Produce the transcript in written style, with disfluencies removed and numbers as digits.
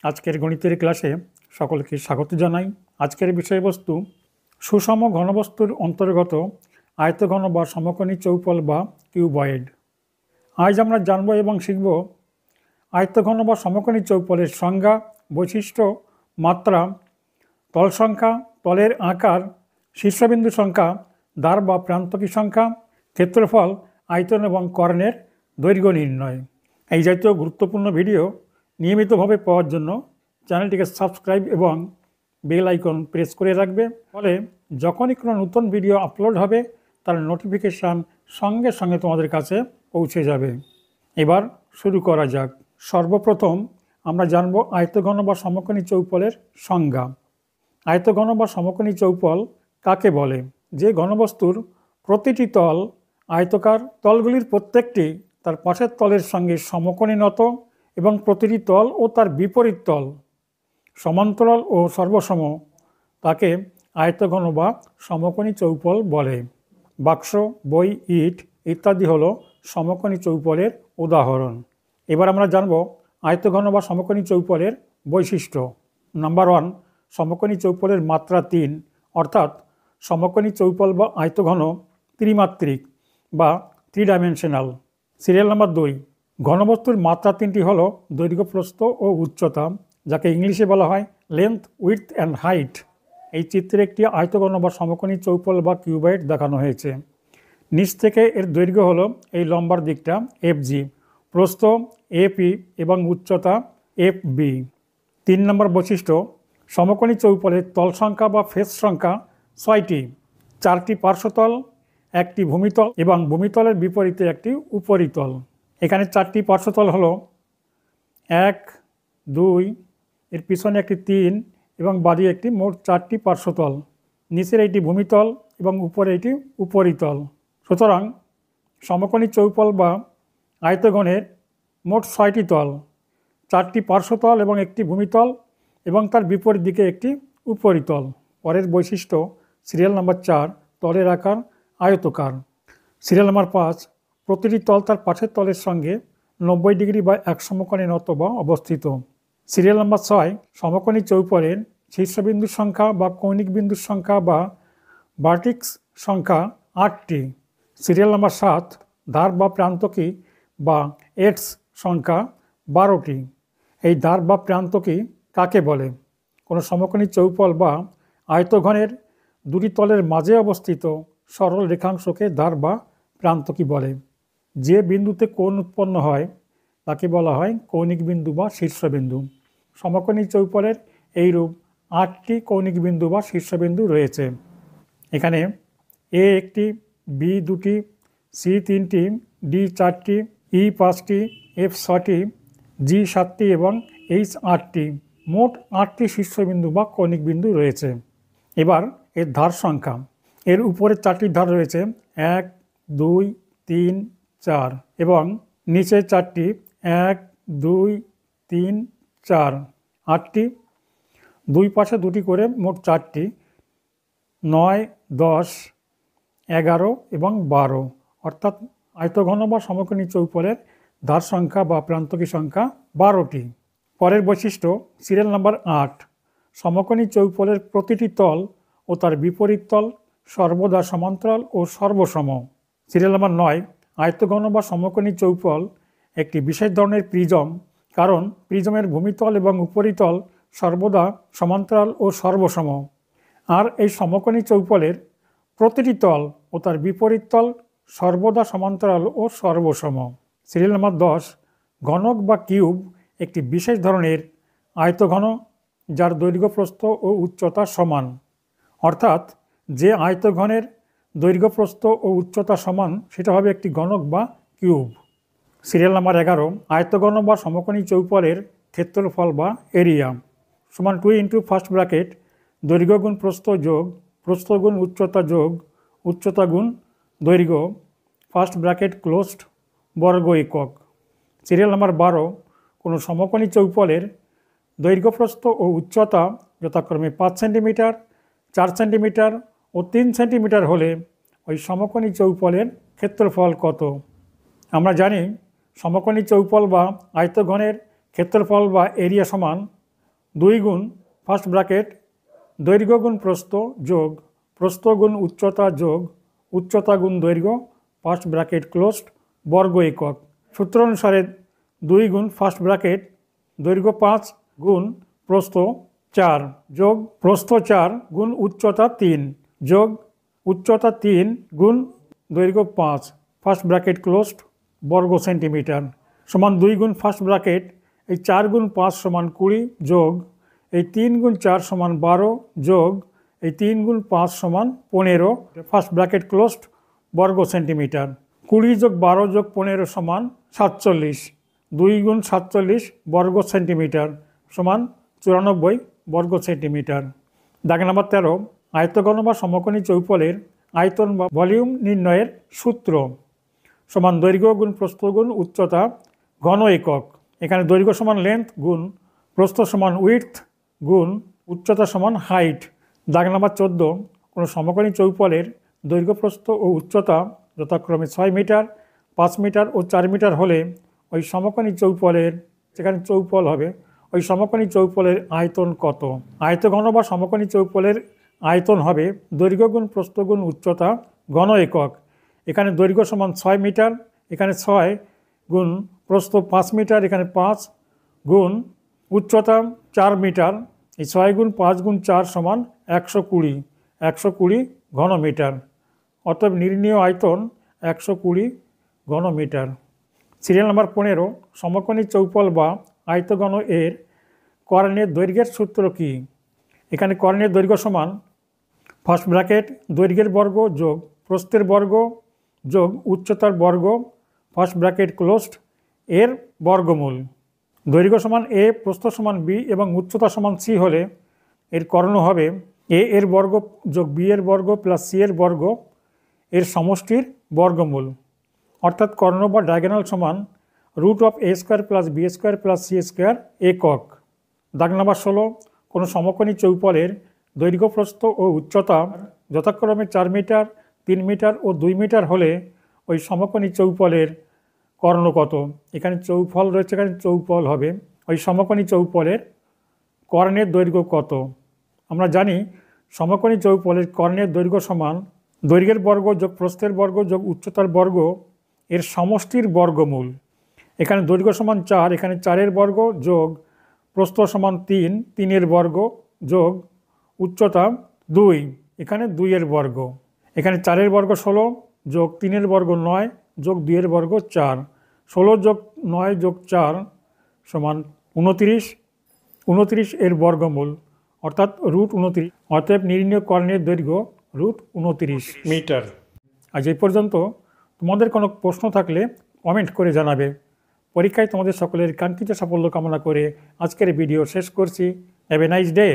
আজকের গণিতের ক্লাসে সকলকে স্বাগত জানাই। আজকের বিষয়বস্তু সুষম ঘনবস্তুর অন্তর্গত আয়তঘন বা সমকোণী চৌপল বা কিউবয়েড। আজ আমরা জানব এবং শিখব আয়তঘন বা সমকোণী চৌপলের সংজ্ঞা, বৈশিষ্ট্য, মাত্রা, তল সংখ্যা, তলের আকার, শীর্ষবিন্দু সংখ্যা, দ্বার বা প্রান্তকী সংখ্যা, ক্ষেত্রফল, আয়তন এবং কর্ণের দৈর্ঘ্য নির্ণয়। এই জাতীয় গুরুত্বপূর্ণ ভিডিও নিয়মিতভাবে পাওয়ার জন্য চ্যানেলটিকে সাবস্ক্রাইব এবং বেল আইকন প্রেস করে রাখবে, ফলে যখনই কোনো নতুন ভিডিও আপলোড হবে তার নোটিফিকেশান সঙ্গে সঙ্গে তোমাদের কাছে পৌঁছে যাবে। এবার শুরু করা যাক। সর্বপ্রথম আমরা জানব আয়তঘন বা সমকোণী চৌপলের সংজ্ঞা। আয়তঘন বা সমকোণী চৌপল কাকে বলে? যে ঘনবস্তুর প্রতিটি তল আয়তকার, তলগুলির প্রত্যেকটি তার পাশের তলের সঙ্গে সমকোণে নত এবং প্রতিটি তল ও তার বিপরীত তল সমান্তরাল ও সর্বসম, তাকে আয়তঘন বা সমকোণী চৌপল বলে। বাক্স, বই, ইট ইত্যাদি হলো সমকোণী চৌপলের উদাহরণ। এবার আমরা জানব আয়তঘন বা সমকোণী চৌপলের বৈশিষ্ট্য। নাম্বার 1, সমকোণী চৌপলের মাত্রা 3, অর্থাৎ সমকোণী চৌপল বা আয়তঘন ত্রিমাত্রিক বা 3 ডাইমেনশনাল। সিরিয়াল নাম্বার 2, ঘনবস্তুর মাত্রা 3টি হলো দৈর্ঘ্য, প্রস্থ ও উচ্চতা, যাকে ইংলিশে বলা হয় লেন্থ, উইডথ অ্যান্ড হাইট। এই চিত্রে একটি আয়তঘন বা সমকোণী চৌপল বা কিউবয়েড দেখানো হয়েছে। নিচ থেকে এর দৈর্ঘ্য হলো এই লম্বার দিকটা FG, প্রস্থ AP এবং উচ্চতা FB। 3 নম্বর বৈশিষ্ট্য, সমকোণী চৌপলের তল সংখ্যা বা ফেস সংখ্যা 6টি, 4টি পার্শ্বতল, 1টি ভূমিতল এবং ভূমিতলের বিপরীতে একটি উপরিতল। এখানে 4টি পার্শ্বতল হলো 1, 2, এর পিছনে একটি 3 এবং বাদী একটি, মোট 4টি পার্শ্বতল। নিচের এইটি ভূমিতল এবং উপরে এটি উপরিতল। সুতরাং সমকোণী চৌপল বা আয়তঘনের মোট 6টি তল, 4টি পার্শ্বতল এবং একটি ভূমিতল এবং তার বিপরীত দিকে একটি উপরিতল। পরের বৈশিষ্ট্য সিরিয়াল নাম্বার 4, তলের আকার আয়তকার। সিরিয়াল নাম্বার 5, প্রতিটি তল তার পাশের তলের সঙ্গে 90 ডিগ্রি বা এক সমকোণে নত বা অবস্থিত। সিরিয়াল নাম্বার 6, সমকোণী চৌপলের শীর্ষবিন্দুর সংখ্যা বা কৌণিক বিন্দুর সংখ্যা বা ভার্টেক্স সংখ্যা 8টি। সিরিয়াল নাম্বার 7, দ্বার বা প্রান্তকী বা এডস সংখ্যা 12টি। এই দ্বার বা প্রান্তকী কাকে বলে? কোনো সমকোণী চৌপল বা আয়তঘনের দুটি তলের মাঝে অবস্থিত সরল রেখাংশকে দ্বার বা প্রান্তকী বলে। যে বিন্দুতে কোণ উৎপন্ন হয় তাকে বলা হয় কৌণিক বিন্দু বা শীর্ষবিন্দু। সমকোণী চৌপলের এইরূপ 8টি কৌণিক বিন্দু বা শীর্ষবিন্দু রয়েছে। এখানে A 1টি, B 2টি, C 3টি, D 4টি, E 5টি, F 6টি, G 7টি এবং H 8টি, মোট 8টি শীর্ষবিন্দু বা কৌণিক বিন্দু রয়েছে। এবার এর ধার সংখ্যা। এর উপরে 4টি ধার রয়েছে, 1, 2, 3, 4 এবং নিচে 4টি, 1, 2, 3, 4, 8টি, দুই পাশে 2টি করে মোট 4টি, 9, 10, 11 এবং 12, অর্থাৎ আয়তঘন বা সমকোণী চৌপলের ধার সংখ্যা বা প্রান্তকী সংখ্যা 12টি। পরের বৈশিষ্ট্য সিরিয়াল নাম্বার 8, সমকোণী চৌপলের প্রতিটি তল ও তার বিপরীত তল সর্বদা সমান্তরাল ও সর্বসম। সিরিয়াল নাম্বার 9, আয়তঘন বা সমকোণী চৌপল একটি বিশেষ ধরনের প্রিজম, কারণ প্রিজমের ভূমিতল এবং উপরিতল সর্বদা সমান্তরাল ও সর্বসম। আর এই সমকোণী চৌপলের প্রতিটি তল ও তার বিপরীত তল সর্বদা সমান্তরাল ও সর্বসম। সিরিয়াল নাম্বার 10, ঘনক বা কিউব একটি বিশেষ ধরনের আয়তঘন যার দৈর্ঘ্য, প্রস্থ ও উচ্চতা সমান, অর্থাৎ যে আয়তঘনের দৈর্ঘ্য, প্রস্থ ও উচ্চতা সমান সেটা হবে একটি ঘনক বা কিউব। সিরিয়াল নাম্বার 11, আয়তঘন বা সমকোণী চৌপলের ক্ষেত্রফল বা এরিয়া সমান 2 ইন্টু ফার্স্ট ব্র্যাকেট দৈর্ঘ্য গুণ প্রস্থ যোগ প্রস্থ গুণ উচ্চতা যোগ উচ্চতা গুণ দৈর্ঘ্য ফার্স্ট ব্র্যাকেট ক্লোজড বর্গ একক। সিরিয়াল নাম্বার 12, কোনো সমকোণী চৌপলের দৈর্ঘ্য, প্রস্থ ও উচ্চতা যথাক্রমে 5 সেন্টিমিটার, 4 সেন্টিমিটার ও 3 সেন্টিমিটার হলে ওই সমকোণী চৌপলের ক্ষেত্রফল কত? আমরা জানি সমকোণী চৌপল বা আয়তঘনের ক্ষেত্রফল বা এরিয়া সমান 2 গুণ ফার্স্ট ব্র্যাকেট দৈর্ঘ্য গুণ প্রস্থ যোগ প্রস্থ গুণ উচ্চতা যোগ উচ্চতা গুণ দৈর্ঘ্য ফার্স্ট ব্র্যাকেট ক্লোজড বর্গ একক। সূত্র অনুসারে 2 গুণ ফার্স্ট ব্র্যাকেট দৈর্ঘ্য 5 গুণ প্রস্থ 4 যোগ প্রস্থ 4 গুণ উচ্চতা 3 যোগ উচ্চতা 3 গুণ দৈর্ঘ্য 5 ফার্স্ট ব্র্যাকেট ক্লোজড বর্গ সেন্টিমিটার সমান 2 গুণ ফার্স্ট ব্র্যাকেট এই 4 গুণ 5 সমান 20 যোগ এই 3 গুণ 4 সমান 12 যোগ এই 3 গুণ 5 সমান 15 ফার্স্ট ব্র্যাকেট ক্লোজড বর্গ সেন্টিমিটার। 20 যোগ 12 যোগ 15 সমান 47 2 গুণ 47 বর্গ সেন্টিমিটার সমান 94 বর্গ সেন্টিমিটার। দাগ নাম্বার 13 আয়তঘন বা সমকোণী চৌপলের আয়তন বা ভলিউম নির্ণয়ের সূত্র সমান দৈর্ঘ্য গুণ প্রস্থ গুণ উচ্চতা ঘন একক। এখানে দৈর্ঘ্য সমান লেন্থ গুণ প্রস্থ সমান উইডথ গুণ উচ্চতা সমান হাইট। দাগ নাম্বার 14 কোনো সমকোণী চৌপলের দৈর্ঘ্য প্রস্থ ও উচ্চতা যথাক্রমে 6 মিটার 5 মিটার ও 4 মিটার হলে ওই সমকোণী চৌপলের যেখানে চৌপল হবে ওই সমকোণী চৌপলের আয়তন কত? আয়তঘন বা সমকোণী চৌপলের আয়তন হবে দৈর্ঘ্য গুণ প্রস্থ গুণ উচ্চতা ঘন একক। এখানে দৈর্ঘ্য সমান 6 মিটার এখানে 6 গুণ প্রস্থ 5 মিটার এখানে 5 গুণ উচ্চতা 4 মিটার এই 6 গুণ 5 গুণ 4 সমান 120 ঘন মিটার। অতএব নির্ণীয় আয়তন 120 ঘন মিটার। সিরিয়াল নাম্বার 15 সমকোণী চৌপল বা আয়তঘন এর কর্ণের দৈর্ঘ্যের সূত্র কি? এখানে কর্ণের দৈর্ঘ্য সমান ফার্স্ট ব্র্যাকেট দৈর্ঘ্যের বর্গ যোগ প্রস্থের বর্গ যোগ উচ্চতার বর্গ ফার্স্ট ব্র্যাকেট ক্লোজড এর বর্গমূল। দৈর্ঘ্য সমান এ প্রস্থ সমান বি এবং উচ্চতা সমান সি হলে এর কর্ণ হবে এ এর বর্গ যোগ বি এর বর্গ প্লাস সি এর বর্গ এর সমষ্টির বর্গমূল। অর্থাৎ কর্ণ বা ডায়াগোনাল সমান root of a square plus b square plus c square একক। দাগ নাম্বার 16 কোনো সমকোণী চৌপলের দৈর্ঘ্য প্রস্থ ও উচ্চতা যথাক্রমে 4 মিটার 3 মিটার ও 2 মিটার হলে ওই সমকোণী চৌপলের কর্ণ কত? এখানে চৌফল রয়েছে এখানে চৌপল হবে ওই সমকোণী চৌপলের কর্ণের দৈর্ঘ্য কত? আমরা জানি সমকোণী চৌপলের কর্ণের দৈর্ঘ্য সমান দৈর্ঘ্যের বর্গ যোগ প্রস্থের বর্গ যোগ উচ্চতার বর্গ এর সমষ্টির বর্গমূল। এখানে দৈর্ঘ্য সমান 4 এখানে 4 বর্গ যোগ প্রস্থ সমান 3 3 বর্গ যোগ উচ্চতা 2 এখানে 2 বর্গ। এখানে 4 বর্গ 16 যোগ 3 বর্গ 9 যোগ 2 বর্গ 4 16 যোগ 9 যোগ 4 সমান 29 এর বর্গমূল অর্থাৎ রুট 29। অতএব নির্ণীয় কর্ণের দৈর্ঘ্য রুট 29 মিটার। আজ এই পর্যন্ত। তোমাদের কোনো প্রশ্ন থাকলে কমেন্ট করে জানাবে। পরীক্ষায় তোমাদের সকলের কাঙ্ক্ষিত সাফল্য কামনা করে আজকের ভিডিও শেষ করছি। Have a nice day.